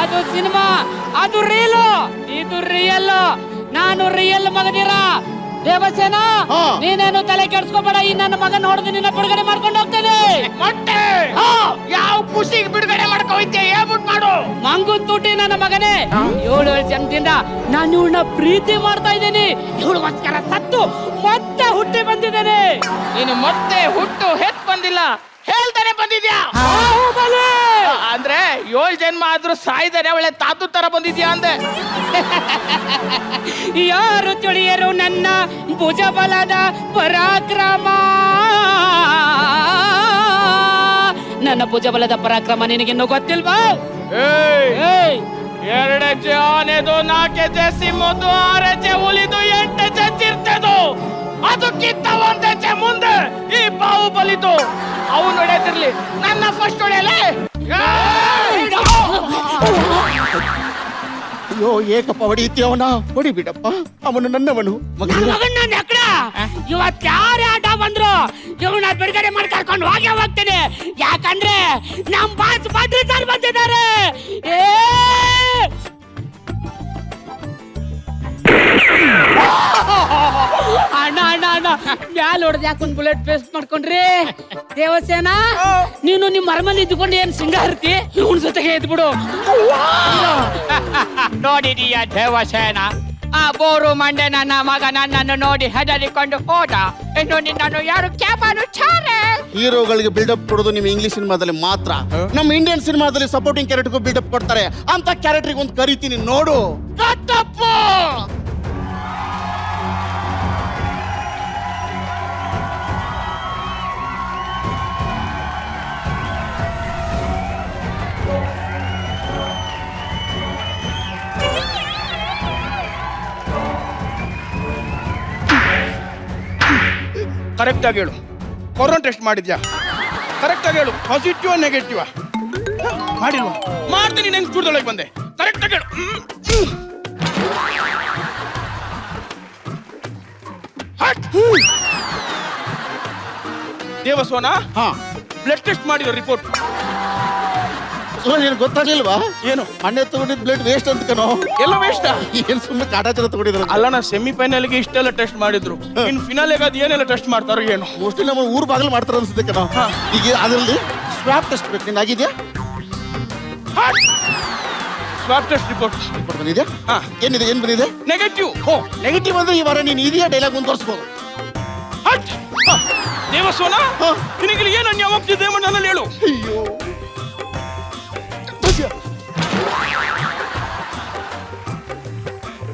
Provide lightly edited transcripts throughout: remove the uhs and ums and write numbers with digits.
ಅದು ಸಿನಿಮಾ, ಅದು ರೀಲು, ಇದು ರಿಯಲ್. ನಾನು ರಿಯಲ್ ಮಗದಿರ. ದೇವಸೇನ, ನೀನೇನು ತಲೆ ಕೆಡ್ಸ್ಕೋಬೇಡ. ಈ ನನ್ನ ಮಗ ನೋಡಿದ್ರೆ ನಿನ್ನ ಬಿಡುಗಡೆ ಮಾಡ್ಕೊಂಡು ಹೋಗ್ತೇನೆ. ಮೊಟ್ಟೆ ಯಾವ ಖುಷಿಗೆ ಬಿಡುಗಡೆ ಮಾಡ್ಕೋಯ್ತೆ ಹೇಳ್ಬಿಟ್ಟು ಮಾಡು. ಮಂಗುನ್ ತುಟಿ ನನ್ನ ಮಗನೇ. 7 ಜನ್ಮದಿಂದ ನಾನು ಇವಳನ್ನ ಪ್ರೀತಿ ಮಾಡ್ತಾ ಇದ್ದೀನಿ. ಇವಳಿಗೋಸ್ಕರ ಸತ್ತು ಮತ್ತೆ ಹುಟ್ಟಿ ಬಂದಿದ್ದೇನೆ. ನೀನು ಮತ್ತೆ ಹುಟ್ಟು ಹೆತ್ ಬಂದಿಲ್ಲ, ಹೇಳ್ತಾನೆ ಬಂದಿದ್ಯಾ. ಅಂದ್ರೆ 7 ಜನ್ಮ ಆದ್ರೂ ಸಾಯ್ದಾನೆ ಒಳ್ಳೆ ತಾತು ತರ ಬಂದಿದ್ಯಾ ಅಂದೆ. ಯಾರು ತಿಳಿಯರು ನನ್ನ ಭುಜಬಲದ ಪರಾಕ್ರಮ. ನನ್ನ ಭುಜಬಲದ ಪರಾಕ್ರಮ ನಿನಗಿನ್ನೂ ಗೊತ್ತಿಲ್ವಾ? 2 ಹೆಜ್ಜೆ ಆನೆದು, 4 ಹೆಜ್ಜೆ ಸಿಂಹದ್ದು, 6 ಹೆಜ್ಜೆ ಹುಲಿದು, 8 ಹೆಜ್ಜೆ ಚಿರತೆದು, ಅದಕ್ಕಿಂತ 1 ಹೆಜ್ಜೆ ಮುಂದೆ ಈ ಬಾಹುಬಲಿದು. ಅವನು ಹೊಡೆದಿರ್ಲಿ, ನನ್ನ ಫಸ್ಟ್ ಹೊಡೆಯಲೇ. ಅಯ್ಯೋ, ಏಕಪ್ಪ ಹೊಡಿತೀಯವನ? ಹೊಡಿಬಿಡಪ್ಪ, ಅವನು ನನ್ನವನು. ಇವತ್ ಯಾರೇ ಆಟ ಬಂದ್ರು ಇವನ್ನ ಬಿಡುಗಡೆ ಮಾಡಿ ಕರ್ಕೊಂಡು ಹೋಗ್ತೇನೆ. ಯಾಕಂದ್ರೆ ನಮ್ ಬಾಸ್ ಭದ್ರಿ ಸರ್ ಬಂದಿದ್ದಾರೆ. ಅಣ್ಣ ಅಣ್ಣ ಅಣ್ಣ ಮ್ಯಾಲ ಹೊಡೆದ್ ಯಾಕೊಂದ್ ಬುಲೆಟ್ ಪೇಸ್ಟ್ ಮಾಡ್ಕೊಂಡ್ರಿ? ದೇವಸೇನ, ನೀನು ನಿಮ್ಮ ಮರಮಲ್ಲಿ ಇದ್ದುಕೊಂಡು ಏನ್ ಸಿಂಗಾರ್ತಿ? ಇವನ್ ಜೊತೆಗೆ ಎದ್ಬಿಡು. ನೋಡಿದೀಯ ದೇವಸೇನ, ಆ ಬೋರು ಮಂಡೆ ನನ್ನ ಮಗ ನನ್ನನ್ನು ನೋಡಿ ಹೆದರಿಕೊಂಡು ಹೋದ. ಇನ್ನು ನಿನ್ನನ್ನು ಯಾರು ಕ್ಯಾಬಾನು ಚಾರೆ. ಹೀರೋಗಳಿಗೆ ಬಿಲ್ಡಪ್ ಕೊಡೋದು ನಿಮ್ಮ ಇಂಗ್ಲಿಷ್ ಸಿನಿಮಾದಲ್ಲಿ ಮಾತ್ರ. ನಮ್ಮ ಇಂಡಿಯನ್ ಸಿನಿಮಾದಲ್ಲಿ ಸಪೋರ್ಟಿಂಗ್ ಕ್ಯಾರೆಕ್ಟರ್ಗೂ ಬಿಲ್ಡಪ್ ಕೊಡ್ತಾರೆ. ಅಂತ ಕ್ಯಾರೆಕ್ಟರ್ಗೆ ಒಂದು ಕರಿತೀನಿ ನೋಡು. ಕಟ್ಟಪ್ಪ ಕರೆಕ್ಟ್ ಆಗಿ ಹೇಳು, ಕೊರೋನಾ ಟೆಸ್ಟ್ ಮಾಡಿದ್ಯಾ? ಕರೆಕ್ಟ್ ಆಗಿ ಹೇಳು, ಪಾಸಿಟಿವ್ ನೆಗೆಟಿವ್ ಮಾಡಿಲ್ವಾ? ಮಾಡ್ತೀನಿ, ನಂಗೆ ಚೂಡ್ದೊಳಗೆ ಬಂದೆ. ಕರೆಕ್ಟ್ ಆಗಿ ಹೇಳು. ದೇವಸ್ವನ, ಬ್ಲಡ್ ಟೆಸ್ಟ್ ಮಾಡಿರೋ ರಿಪೋರ್ಟ್ ನಿನ್ ಗೊತ್ತಾಗ್ಲಿಲ್ವಾ? ಏನು? ಮಣ್ಣೆ ತಗೊಂಡಿದ್ ಬ್ಲಡ್ ವೇಸ್ಟ್ ಅಂತ ಕಣೋ. ಎಲ್ಲ ವೇಸ್ಟ್. ಏನ್ ಸುಮ್ಮನೆ ಕಾಟಾಚಾರ ತಗೊಂಡಿದ್ರು? ಅಲ್ಲ, ನಾ ಸೆಮಿಫೈನಲ್ಗೆ ಇಷ್ಟೆಲ್ಲ ಟೆಸ್ಟ್ ಮಾಡಿದ್ರು. ಇನ್ ಫಿನಾಲೆಗೆ ಅದು ಏನೆಲ್ಲ ಟೆಸ್ಟ್ ಮಾಡ್ತಾರೋ ಏನು? ಮೋಸ್ಟ್ಲಿ ನಮ್ಮ ಊರ್ ಬಾಗಿಲು ಮಾಡ್ತಾರ ಅನ್ಸುತ್ತೆ ಕಣೋ. ಈಗ ಅದರಲ್ಲಿ ಸ್ವಾಬ್ ಟೆಸ್ಟ್ ಬೇಕು. ನಿನ್ ಆಗಿದ್ಯಾ? ಸ್ವಾಬ್ ಟೆಸ್ಟ್ ರಿಪೋರ್ಟ್ ಬಂದಿದ್ಯಾ? ಏನಿದೆ? ಏನ್ ಬಂದಿದೆ? ನೆಗೆಟಿವ್. ನೆಗೆಟಿವ್ ಅಂದ್ರೆ ಈ ವಾರ ನೀನ್ ಇದೆಯಾ ಡೈಲಾಗ್ ಮುಂದುವರ್ಸ್ಬೋದು. ದೇವಸ್ವನ, ನಿನಗೆ ಏನು ಅನ್ಯಾಯ ಆಗ್ತಿದೆ ನನ್ನಲ್ಲಿ ಹೇಳು. ಅಯ್ಯೋ,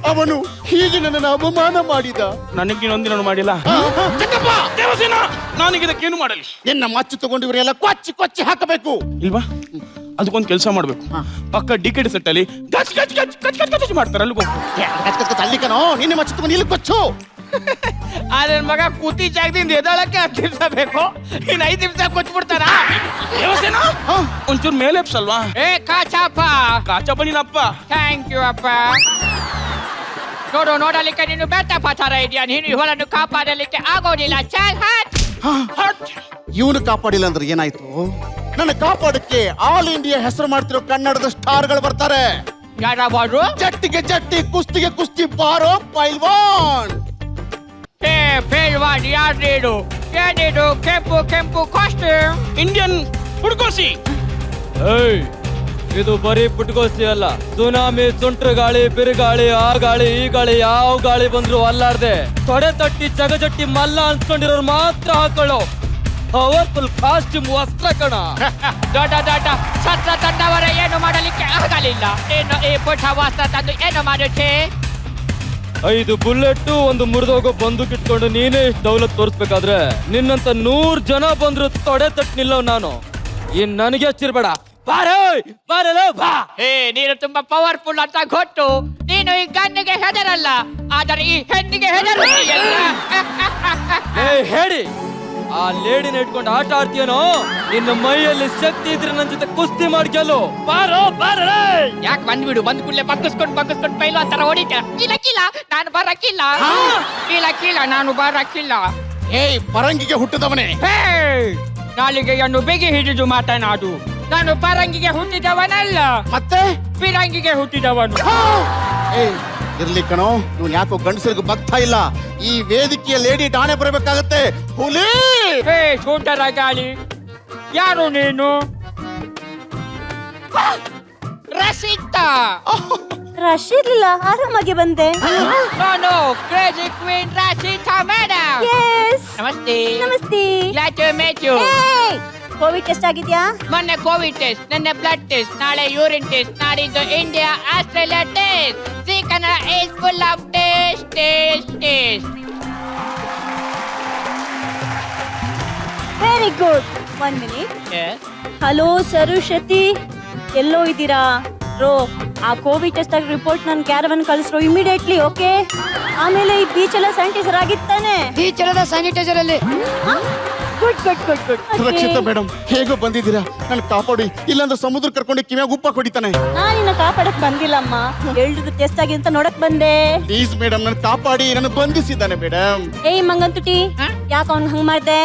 ಅವನು ಹೀಗೆ ನನ್ನನ್ನು ಅವಮಾನ ಮಾಡಿದ. ನನಗಿನ್ನೊಂದಿನ ಮಾಡಿಲ್ಲ. ದೇವಸೇನ, ನಾನೀಗ ಇದಕ್ಕೇನು ಮಾಡಲಿ? ಎನ್ನ ಮಚ್ಚು ತಗೊಂಡು ಇವರೆಲ್ಲ ಕೊಚ್ಚಿ ಕೊಚ್ಚಿ ಹಾಕಬೇಕು ಇಲ್ವಾ? ಅದಕ್ಕೊಂದು ಕೆಲಸ ಮಾಡ್ಬೇಕು. ಪಕ್ಕ ಡಿಕೆಟ್ ಸೆಟ್ ಅಲ್ಲಿ ಗಚ್ ಗಚ್ ಗಚ್ ಗಚ್ ಗಚ್ ಗಚ್ ಮಾಡ್ತಾರೆ. ಅಲ್ಲಿಗೋ ಅಲ್ಲಿ ಕಣೋ, ನಿನ್ನೆ ಮಚ್ಚು ತಗೊಂಡು ಇಲ್ಲಿ ಕೊಚ್ಚು. ಆದ್ರೆ ಮಗ ಕೂತಿ ಜಾಗದಿಂದ ಎದಾಳಕ್ಕೆ 10 ದಿವಸ ಬೇಕು, ಇನ್ನು 5 ದಿವಸ ಕೊಚ್ಬಿಡ್ತಾರ. ದೇವಸೇನ, ಒಂಚೂರು ಮೇಲೆ ಎಪ್ಸಲ್ವಾ? ಕಾಚಪ್ಪ. ಕಾಚಪ್ಪ ನೀನಪ್ಪ. ಥ್ಯಾಂಕ್ ಯು ಅಪ್ಪ. ನೋಡಲಿಕ್ಕೆ ನೀನು ಬೆಟ್ಟ ಪಥರ ಇದೆಯಾ? ನೀನು ಇವಳನ್ನು ಕಾಪಾಡಲಿಕ್ಕೆ ಆಗೋದಿಲ್ಲ. ಇವನು ಕಾಪಾಡಿಲ್ಲ ಅಂದ್ರೆ ಏನಾಯ್ತು? ನನ್ನ ಕಾಪಾಡಕ್ಕೆ ಆಲ್ ಇಂಡಿಯಾ ಹೆಸರು ಮಾಡ್ತಿರೋ ಕನ್ನಡದ ಸ್ಟಾರ್ಗಳು ಬರ್ತಾರೆ. ಯಾರಾದ್ರು? ಜಟ್ಟಿಗೆ ಜಟ್ಟಿ, ಕುಸ್ತಿಗೆ ಕುಸ್ತಿ, ಬಾರೋ ಪೈಲ್ವಾನ್. ಪೈಲ್ವಾನ್ ಯಾರು? ಏನಿದು ಕೆಂಪು ಕೆಂಪು ಕಾಸ್ಟ್ಯೂಮ್? ಇಂಡಿಯನ್ ಹುಡುಕೋಸಿ. ಇದು ಬರೀ ಪುಟ್ಗೋಸ್ತಿ ಅಲ್ಲ, ಸುನಾಮಿ, ಸುಂಟ್ರ ಗಾಳಿ, ಬಿರುಗಾಳಿ, ಆ ಗಾಳಿ ಈ ಗಾಳಿ, ಯಾವ ಗಾಳಿ ಬಂದ್ರು ಅಲ್ಲಾಡ್ದೆ ತೊಡೆ ತಟ್ಟಿ ಜಗಜಟ್ಟಿ ಮಲ್ಲ ಅನ್ಸ್ಕೊಂಡಿರೋರು ಮಾತ್ರ ಹಾಕೊಳ್ಳೋ ಪವರ್ಫುಲ್ ಕಾಸ್ಟ್ಯೂಮ್ ವಸ್ತ್ರ ಕಣ. ದೊಡ್ಡ ದೊಡ್ಡ ಶಸ್ತ್ರ ತಂದವರ ಏನು ಮಾಡಲಿಕ್ಕೆ ಆಗಲಿಲ್ಲ. ಏನು ಈ ಪುಟ್ಟ ವಸ್ತ್ರ ತಂದು ಏನು ಮಾಡುತ್ತೆ? 5 ಬುಲೆಟ್, ಒಂದು ಮುರಿದೋಗೋ ಬಂದೂಕ್ ಇಟ್ಕೊಂಡು ನೀನೇ ಇಷ್ಟು ದೌಲತ್ ತೋರಿಸ್ಬೇಕಾದ್ರೆ ನಿನ್ನಂತ 100 ಜನ ಬಂದ್ರು ತೊಡೆ ತಟ್ಟು ನಿಲ್ಲೋ ನಾನು. ಇನ್ ನನಗೆ ಹಚ್ಚಿರ್ಬೇಡ. ನೀನು ತುಂಬಾ ಪವರ್ಫುಲ್ ಅಂತ ಗೊತ್ತು. ನೀನು ಈ ಗನ್ನಿಗೆ ಹೆದರಲ್ಲ, ಆದರೆ ಈ ಹೆಣ್ಣಿಗೆ ಹೆದರುತ್ತೀಯಲ್ಲ. ಹೇಳಿ, ಆ ಲೇಡಿನ ಇಟ್ಕೊಂಡು ಆಟ ಆಡ್ತೀಯನೋ? ನಿನ್ನ ಮೈಯಲ್ಲಿ ಶಕ್ತಿ ಇದ್ರೆ ನನ್ನ ಜೊತೆ ಕುಸ್ತಿ ಮಾಡ್ಕೆಲ್ಲು. ಯಾಕೆ ಬಂದ್ಬಿಡು, ಬಂದ್ ಕೂಡಲೇ ಬಗ್ಗಿಸ್ಕೊಂಡು ಪೈಲು ಅಂತಾರ ಹೊಡಿತ. ಕಿಲ ನಾನು ಬರಕ್ಕಿಲ್ಲ. ಕಿಲ ನಾನು ಬರಕ್ಕಿಲ್ಲ. ಪರಂಗಿಗೆ ಹುಟ್ಟಿದವನೇ. ನಾಲಿಗೆಯನ್ನು ಬಿಗಿ ಹಿಡಿದು ಮಾತನಾಡು. ನಾನು ಪರಂಗಿಗೆ ಹುಟ್ಟಿದವನಲ್ಲ, ಮತ್ತೆ ಪಿರಂಗಿಗೆ ಹುಟ್ಟಿದವನು. ಏಯ್ ಇರ್ಲಿ ಕಣೋ, ಇವ್ನು ಯಾಕೋ ಗಂಡಸರಿಗೆ ಭಕ್ತ ಇಲ್ಲ. ಈ ವೇದಿಕೆಯ ಲೇಡಿ ಠಾಣೆ ಬರಬೇಕಾಗತ್ತೆ. ಹುಲಿ ಹೇ ಸುಂದರ ಗಾಳಿ, ಯಾರು ನೀನು? ರಸಿತಾ. ರಶ್ ಇರ್ಲಿಲ್ಲ, ಆರಾಮಾಗಿ ಬಂದೆ. ನಾನು crazy queen Rachita madam. Yes. ನಮಸ್ತೆ. ನಮಸ್ತೆ. Glad to meet you. Covid test ಆಗಿದ್ಯಾ? ಮೊನ್ನೆ ಕೋವಿಡ್ ಟೆಸ್ಟ್, ನಿನ್ನೆ ಬ್ಲಡ್ ಟೆಸ್ಟ್, ನಾಳೆ ಯೂರಿನ್ ಟೆಸ್ಟ್, ನಾಡಿದ್ದು India Australia test. See Kannada is full of test test test. Very good. 1 minute. Hello Saraswati, ಎಲ್ಲೋ ಇದ್ದೀರಾ? ರೋ, ಆ ಕೋವಿಡ್ ಟೆಸ್ಟ್ ಆಗಿ ರಿಪೋರ್ಟ್ ನನ್ನ ಕ್ಯಾರವನ್ ಕಳಿಸ್ರು ಇಮಿಡಿಯೇಟ್ಲಿ. ಓಕೆ? ಆಮೇಲೆ ಈ ಬೀಚ್ ಎಲ್ಲ ಸ್ಯಾನಿಟೈಸರ್ ಆಗಿತ್ತಾನೆ? ಬೀಚ್ ಎಲ್ಲ ಸ್ಯಾನಿಟೈಸರ್ ಅಲ್ಲಿ. Good good good good. Rakshita madam, ಹೇಗೋ ಬಂದಿದ್ದೀರಾ? ನನ್ನ ಕಾಪಾಡಿ, ಇಲ್ಲಾಂದ್ರೆ ಸಮುದ್ರ ಕರ್ಕೊಂಡು ಕಿವ್ಯಾಗ ಉಪ್ಪ ಹೊಡಿತಾನೆ. ನಾನಿನ್ನ ಕಾಪಾಡಕ್ ಬಂದಿಲ್ಲಮ್ಮ, ಎಲ್ರಿಗೂ ಟೆಸ್ಟ್ ಆಗಿ ಅಂತ ನೋಡಕ್ ಬಂದೆ. ಪ್ಲೀಸ್ ಮೇಡಮ್, ನನ್ನ ಕಾಪಾಡಿ, ನನ್ನ ಬಂಧಿಸಿದ್ದಾನೆ ಮೇಡಮ್. ಏಯ್ ಮಂಗಂತುಟಿ, ಯಾಕೆ ಅವ್ನು ಹಂಗ್ ಮಾಡ್ದೆ?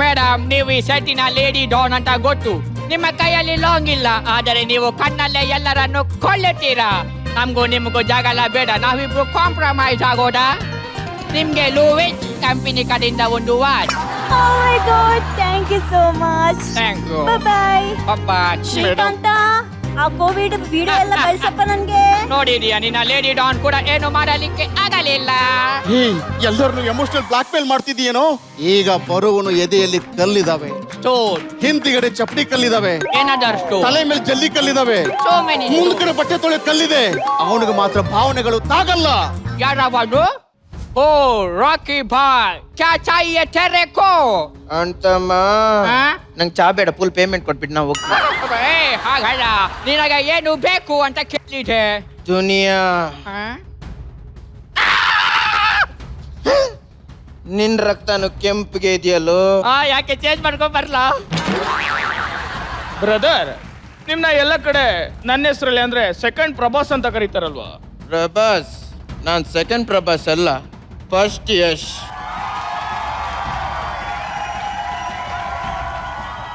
ಮೇಡಮ್, ನೀವು ಈ ಸೆಟ್ಟಿನ ಲೇಡಿ ಡಾನ್ ಅಂತ ಗೊತ್ತು. ನಿಮ್ಮ ಕೈಯಲ್ಲಿ ಲಾಂಗ್ ಇಲ್ಲ, ಆದರೆ ನೀವು ಕಣ್ಣಲ್ಲೇ ಎಲ್ಲರನ್ನು ಕೊಳ್ಳುತ್ತೀರಾ. ನಮಗೂ ನಿಮಗೂ ಜಗಳ ಬೇಡ, ನಾವಿಬ್ರು ಕಾಂಪ್ರಮೈಸ್ ಆಗೋದಾ? ನಿಮ್ಗೆ ಲೂವಿಚ್ ಕಂಪನಿ ಕಡೆಯಿಂದ ಒಂದು watch. Oh my god, thank you so much. Thank you. Bye bye. ಪಪ್ಪಾ ಶ್ರೀಕಾಂತ, ಆ ಕೋವಿಡ್ ವಿಡಿಯೋ ಎಲ್ಲ ಕಳ್ಸಪ್ಪ ನನ್ಗೆ. ನೋಡಿದ್ಯಾ, ನಿನ್ನ ಲೇಡಿ ಡಾನ್ ಕೂಡ ಏನು ಮಾಡಲಿಕ್ಕೆ ಆಗಲಿಲ್ಲ. ಹೇ, ಎಲ್ಲರನ್ನು ಎಮೋಷನಲ್ ಬ್ಲಾಕ್ ಮೇಲ್ ಮಾಡ್ತಿದ್ದೀಯೇನೋ? ಈಗ ಬರುವನು ಎದೆಯಲ್ಲಿ ಕಲ್ಲಿದಾವೆ, ಸ್ಟೋನ್, ಹಿಂದಿಗಡೆ ಚಪ್ಪಡಿ ಕಲ್ಲಿದಾವೆ, ಏನದರ್ ಸ್ಟೋನ್, ತಲೆ ಮೇಲೆ ಜಲ್ಲಿ ಕಲ್ಲಿದಾವೆ, ಸೋ ಮೆನಿ. ಮುಂದ್ ಕಡೆ ಬಟ್ಟೆ ತೊಳೆ ಕಲ್ಲಿದೆ. ಅವನಿಗೆ ಮಾತ್ರ ಭಾವನೆಗಳು ತಾಗಲ್ಲ. ಯಾರವನು? ಓ ರಾಕಿ ಬಾಯ್, ಚಾ ಚಾಯಿಯ ತೆರೆಕೋ ಅಂತಮ್ಮ. ನಂಗೆ ಚಾ ಬೇಡ, ಫುಲ್ ಪೇಮೆಂಟ್ ಕೊಟ್ಬಿಟ್ಟು ನಾವು ಹೋಗ್ತೀವಿ. ಹಾಗಲ್ಲ, ನಿನಗೆ ಏನು ಬೇಕು ಅಂತ ಕೇಳಿದೆ. ದುನಿಯಾ, ನಿನ್ ರಕ್ತನು ಕೆಂಪಿಗೆ ಇದೆಯಲ್ಲೋ? ಯಾಕೆ ಚೇಂಜ್ ಮಾಡ್ಕೊಂಡ್ ಬರ್ಲಾ? ಬ್ರದರ್, ನಿಮ್ನ ಎಲ್ಲ ಕಡೆ ನನ್ನ ಹೆಸರಲ್ಲಿ ಅಂದ್ರೆ ಸೆಕೆಂಡ್ ಪ್ರಭಾಸ್ ಅಂತ ಕರೀತಾರಲ್ವಾ? ಪ್ರಭಾಸ್? ನಾನ್ ಸೆಕೆಂಡ್ ಪ್ರಭಾಸ್ ಅಲ್ಲ, ಫಸ್ಟ್ ಯಶ್.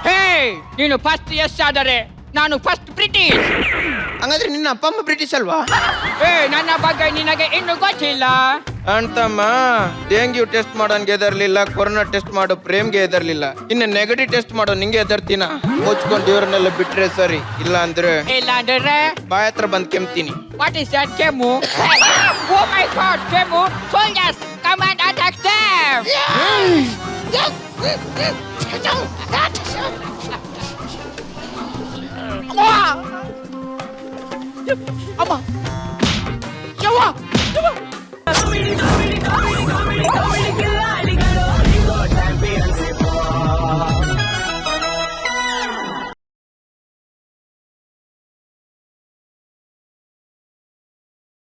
ಹೇ, ನೀನು ಫಸ್ಟ್ ಯಶ್ ಆದರೆ ನಾನು ಫಸ್ಟ್ ಬ್ರಿಟಿಷ್. ಹಂಗಾದ್ರೆ ನಿನ್ನ ಅಪ್ಪ ಅಮ್ಮ ಬ್ರಿಟಿಷ್ ಅಲ್ವಾ? ನನ್ನ ಬಗ್ಗೆ ನಿನಗೆ ಇನ್ನೂ ಗೊತ್ತಿಲ್ಲ. ಅಂತಮ್ಮ, ಡೆಂಗ್ಯೂ ಟೆಸ್ಟ್ ಮಾಡೋನ್ಗೆ ಎದರ್ಲಿಲ್ಲ, ಕೊರೋನಾ ಟೆಸ್ಟ್ ಮಾಡೋ ಪ್ರೇಮ್ಗೆ ಎದರ್ಲಿಲ್ಲ, ಇನ್ನು ನೆಗಟಿವ್ ಟೆಸ್ಟ್ ಮಾಡೋ ನಿಂಗೆ ಎದರ್ತೀನ? ಮುಚ್ಕೊಂಡು ಇವ್ರನ್ನೆಲ್ಲ ಬಿಟ್ರೆ ಸರಿ, ಇಲ್ಲ ಅಂದ್ರೆ ಇಲ್ಲ ಅಂದ್ರೆ ಬಾಯ್ ಹತ್ರ ಬಂದ್ ಕೆಮ್ತೀನಿ. ವಾಟ್ ಇಸ್ ದಟ್ ಕೆಮ್ಮು? ಓ ಮೈ ಗಾಡ್, ಕೆಮ್ಮು! Soldiers, come and attack them! ಅಮ್ಮ! ಯವ್ವ!